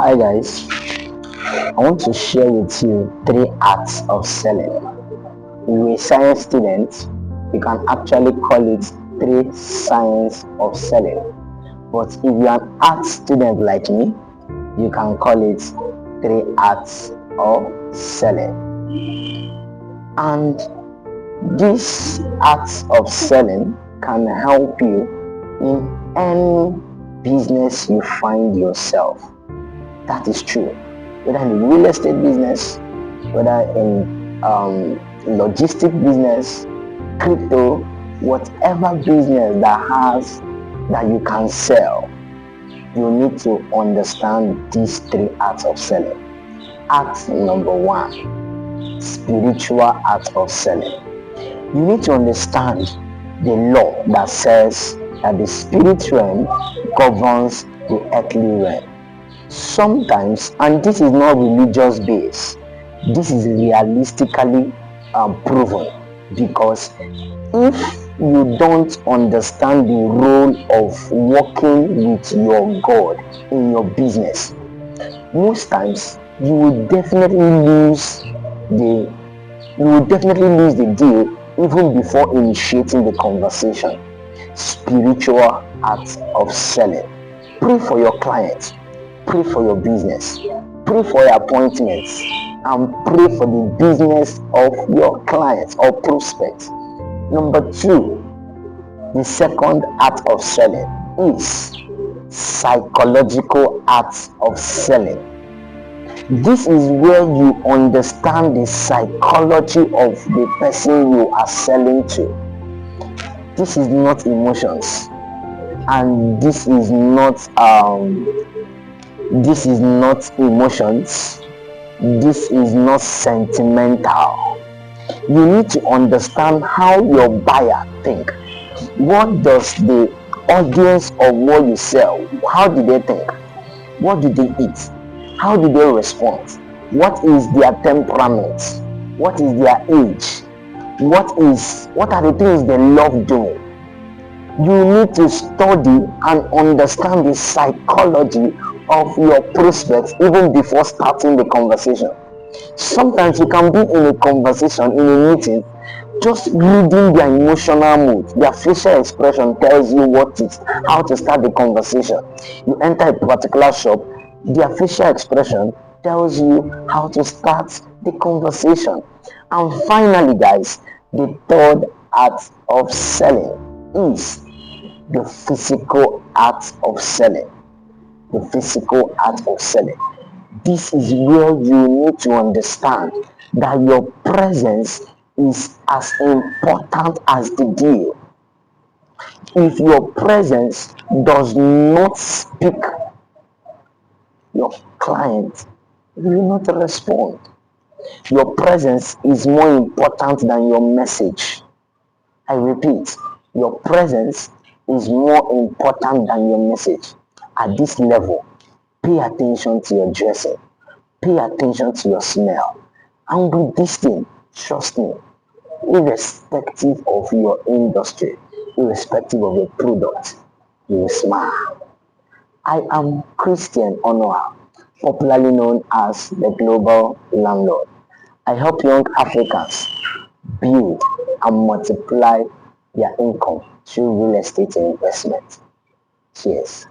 Hi guys, I want to share with you three arts of selling. If you're a science student, you can actually call it three science of selling. But if you're an art student like me, you can call it three arts of selling. And this arts of selling can help you in any business you find yourself. That is true. Whether in the real estate business, whether in logistic business, crypto, whatever business that you can sell, you need to understand these three arts of selling. Art number one, spiritual art of selling. You need to understand the law that says that the spirit realm governs the earthly realm. Sometimes, and this is not religious based, this is realistically proven, because if you don't understand the role of working with your God in your business, most times the you will definitely lose the deal even before initiating the conversation. Spiritual art of selling. Pray for your clients, pray for your business, pray for your appointments, and pray for the business of your clients or prospects. Number two, the second art of selling is psychological art of selling. This is where you understand the psychology of the person you are selling to. This is not emotions, and this is not emotions. This is not sentimental. You need to understand how your buyer think. What does the audience of what you sell, how do they think? What do they eat? How do they respond? What is their temperament? What is their age? What are the things they love doing? You need to study and understand the psychology of your prospects even before starting the conversation. Sometimes you can be in a conversation, in a meeting, just reading their emotional mood, their facial expression tells you how to start the conversation. You enter a particular shop, their facial expression tells you how to start the conversation. And finally, guys, the third art of selling is the physical art of selling. The physical art of selling. This is where you need to understand that your presence is as important as the deal. If your presence does not speak, your client will not respond. Your presence is more important than your message. I repeat, your presence is more important than your message. At this level, pay attention to your dressing, pay attention to your smell, and with this thing, trust me, irrespective of your industry, irrespective of your product, you will smile. I am Christian Onoa, popularly known as the Global Landlord. I help young Africans build and multiply their income through real estate investment. Cheers.